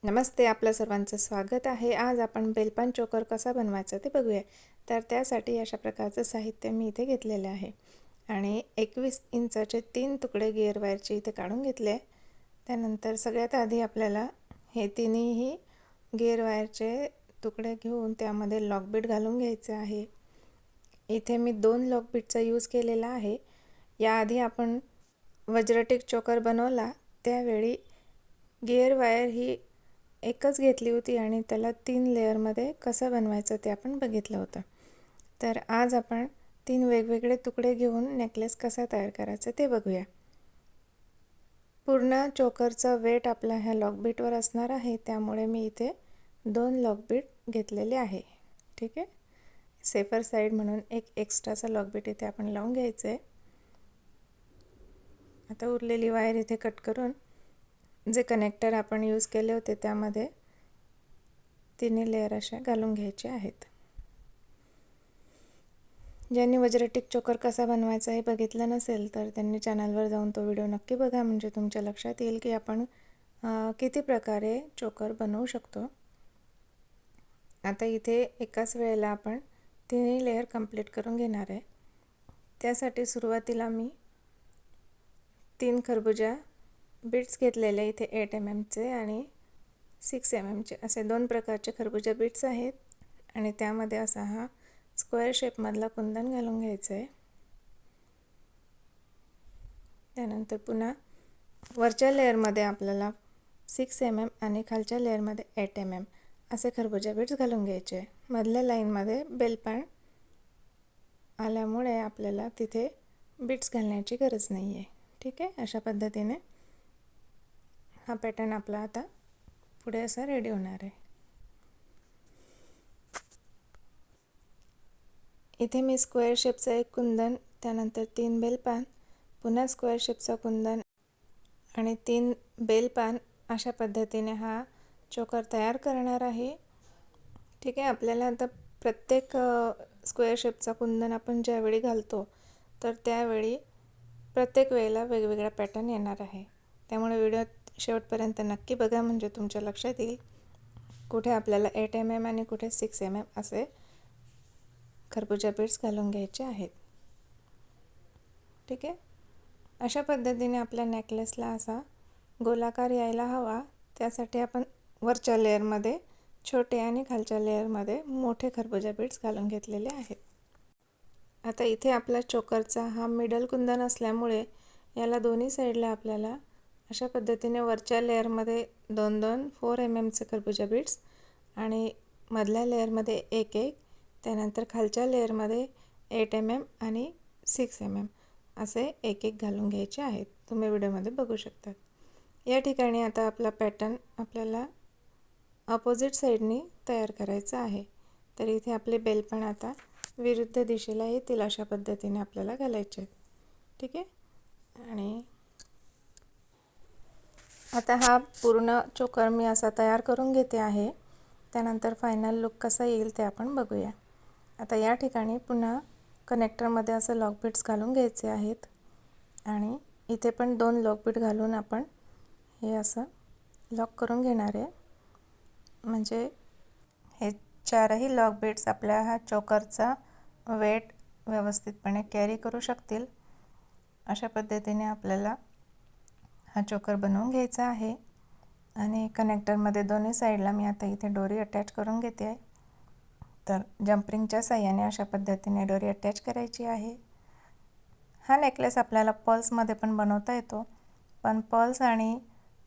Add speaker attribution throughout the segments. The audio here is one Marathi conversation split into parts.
Speaker 1: नमस्ते, आपलं सर्वांचं स्वागत आहे. आज आपण बेलपान चोकर कसा बनवायचा ते बघूया. तर त्यासाठी अशा प्रकारचं साहित्य मी इथे घेतलेलं आहे आणि 21 इंचाचे 3 तुकडे गिअर वायरचे इथे काढून घेतले. त्यानंतर सगळ्यात आधी आपल्याला हे तिन्हीही गिअर वायरचे तुकडे घेऊन त्यामध्ये लॉकबीट घालून घ्यायचे आहे. इथे मी 2 लॉकबीटचा यूज केलेला आहे. याआधी आपण वज्रटिक चोकर बनवला त्यावेळी गिअर वायर ही एकच घेतली होती आणि त्याला 3 लेअरमध्ये कसं बनवायचं ते आपण बघितलं होतं. तर आज आपण 3 वेगवेगळे तुकडे घेऊन नेकलेस कसा तयार करायचा ते बघूया. पूर्ण चोकरचा वेट आपला ह्या लॉकबीटवर असणार आहे, त्यामुळे मी इथे 2 लॉकबीट घेतलेले आहे. ठीक आहे. सेफर साईड म्हणून एक एक्स्ट्राचा लॉकबीट इथे आपण लावून घ्यायचं आहे. आता उरलेली वायर इथे कट करून जे कनेक्टर आपण यूज केले होते त्यामध्ये तिन्ही लेअर अशा घालून घ्यायचे आहेत. ज्यांनी वज्रटिक चोकर कसा बनवायचा हे बघितलं नसेल तर त्यांनी चॅनलवर जाऊन तो व्हिडिओ नक्की बघा, म्हणजे तुमच्या लक्षात येईल की आपण किती प्रकारे चोकर बनवू शकतो. आता इथे एकाच वेळेला आपण तिन्ही लेअर कंप्लीट करून घेणार आहे. त्यासाठी सुरुवातीला मी 3 खरबुजा बीट्स घेतलेले, इथे 8 mm आणि 6 mm असे 2 प्रकारचे खरबुजा बीट्स आहेत आणि त्यामध्ये असा हा स्क्वेअर शेपमधला कुंदन घालून घ्यायचं आहे. त्यानंतर पुन्हा वरच्या लेअरमध्ये आपल्याला 6 mm आणि खालच्या लेअरमध्ये 8 mm असे खरबुजा बीट्स घालून घ्यायचे. मधल्या लाईनमध्ये बेलपान आल्यामुळे आपल्याला तिथे बीट्स घालण्याची गरज नाही आहे. ठीक आहे. अशा पद्धतीने हा पॅटर्न आपला आता पुढे असा रेडी होणार आहे. इथे मी स्क्वेअर शेपचा एक कुंदन, त्यानंतर 3 बेलपान, पुन्हा स्क्वेअर शेपचा कुंदन आणि 3 बेलपान अशा पद्धतीने हा चोकर तयार करणार आहे. ठीक आहे. आपल्याला आता प्रत्येक स्क्वेअर शेपचा कुंदन आपण ज्यावेळी घालतो तर त्यावेळी प्रत्येक वेळेला वेगवेगळा पॅटर्न येणार आहे. त्यामुळे व्हिडिओ शेवटपर्यंत नक्की बघा, म्हणजे तुमच्या लक्षात येईल कुठे आपल्याला 8 mm आणि कुठे 6 mm असे खरबुजा बीट्स घालून घ्यायचे आहेत. ठीक आहे. अशा पद्धतीने आपल्या नेकलेसला असा गोलाकार यायला हवा, त्यासाठी आपण वरच्या लेअरमध्ये छोटे आणि खालच्या लेअरमध्ये मोठे खरबुजा बीट्स घालून घेतलेले आहेत. आता इथे आपला चोकरचा हा मिडल कुंदन असल्यामुळे याला दोन्ही साईडला आपल्याला अशा पद्धतीने वरच्या लेअरमध्ये 2-2 4 mm खरबुजा बीट्स आणि मधल्या लेअरमध्ये एक त्यानंतर खालच्या लेअरमध्ये 8 mm आणि 6 mm असे एक घालून घ्यायचे आहेत. तुम्ही व्हिडिओमध्ये बघू शकता. या ठिकाणी आता आपला पॅटर्न आपल्याला अपोजिट साईडनी तयार करायचा आहे. तर इथे आपले बेलपान आता विरुद्ध दिशेला येतील अशा पद्धतीने आपल्याला घालायचे. ठीक आहे. आणि आता हा पूर्ण चोकर मी असा तयार करून घेते आहे. त्यानंतर फायनल लुक कसा येईल ते आपण बघूया. आता या ठिकाणी पुन्हा कनेक्टरमध्ये असं लॉकबीट्स घालून घ्यायचे आहेत आणि इथे पण 2 लॉकबीट घालून आपण हे असं लॉक करून घेणार आहे, म्हणजे हे 4ही लॉकबीट्स आपल्या हा चोकरचा वेट व्यवस्थितपणे कॅरी करू शकतील. अशा पद्धतीने आपल्याला हा चोकर बनवून घ्यायचा आहे. आणि कनेक्टरमध्ये दोन्ही साईडला मी आता इथे दोरी अटॅच करून घेते आहे. तर जम्परिंगच्या साहाय्याने अशा पद्धतीने दोरी अटॅच करायची आहे. हा नेकलेस आपल्याला पर्ल्समध्ये पण बनवता येतो, पण पर्ल्स आणि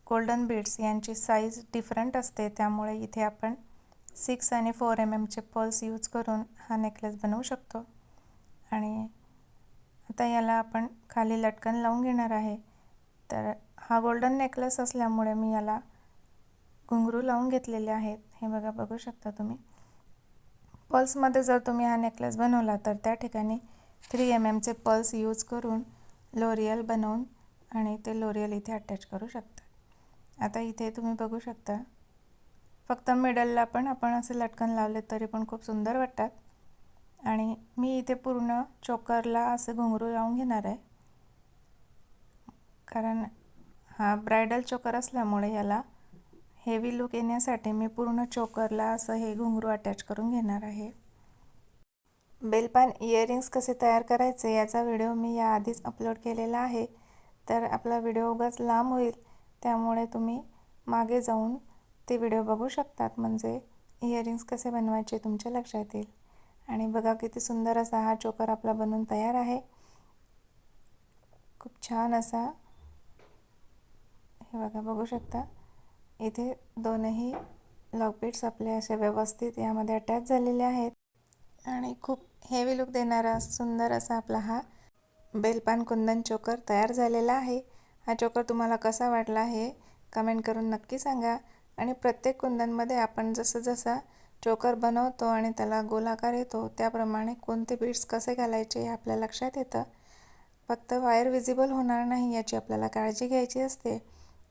Speaker 1: गोल्डन बीड्स यांची साईज डिफरंट असते, त्यामुळे इथे आपण 6 आणि 4 mm पर्ल्स यूज करून हा नेकलेस बनवू शकतो. आणि आता याला आपण खाली लटकन लावून घेणार आहे. तर हा गोल्डन नेकलेस असल्यामुळे मी याला घुंगरू लावून घेतलेले आहेत. हे बघू शकता तुम्ही. पर्ल्समध्ये जर तुम्ही हा नेकलेस बनवला तर त्या ठिकाणी 3 mm पर्ल्स यूज करून लोरियल बनवून आणि ते लोरियल इथे अटॅच करू शकता. आता इथे तुम्ही बघू शकता, फक्त मिडलला पण आपण असे लटकन लावले तरी पण खूप सुंदर वाटतात. आणि मी इथे पूर्ण चोकरला असे घुंगरू लावून घेणार आहे, कारण हा ब्रायडल चोकर असल्यामुळे याला हेवी लुक येण्यासाठी मी पूर्ण चोकरला असं हे घुंगरू अटॅच करून घेणार आहे। बेलपान इयरिंग्स कसे तयार करायचे याचा व्हिडिओ मी याआधीच अपलोड केलेला आहे, तर आपला व्हिडिओ उगाच लांब होईल, त्यामुळे तुम्ही मागे जाऊन ते व्हिडिओ बघू शकतात, म्हणजे इयरिंग्स कसे बनवायचे तुमच्या लक्षात येईल। आणि बघा किती सुंदर असा हा चोकर आपला बनून तयार आहे। खूप छान असा हे बघा, बघू शकता इथे दोनही लॉक बीट्स आपले असे व्यवस्थित यामध्ये अटॅच झालेले आहेत आणि खूप हेवी लुक देणारा सुंदर असा आपला हा बेलपान कुंदन चोकर तयार झालेला आहे। हा चोकर तुम्हाला कसा वाटला हे कमेंट करून नक्की सांगा। आणि प्रत्येक कुंदनमध्ये आपण जसा चोकर बनवतो आणि त्याला गोलाकार येतो त्याप्रमाणे कोणते बीट्स कसे घालायचे हे आपल्या लक्षात येतं। फक्त वायर विजिबल होणार नाही याची आपल्याला काळजी घ्यायची असते,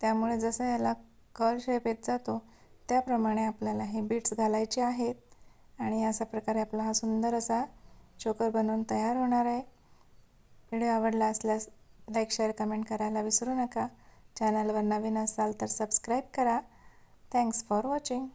Speaker 1: त्यामुळे जसं याला कर्ल शेप येत जातो त्याप्रमाणे आपल्याला हे बीट्स घालायचे आहेत। आणि अशा प्रकारे आपला हा सुंदर असा चोकर बनवून तयार होणार आहे। व्हिडिओ आवडला असल्यास लाईक, शेअर, कमेंट करायला विसरू नका। चॅनलवर नवीन असाल तर सबस्क्राईब करा। Thanks for watching.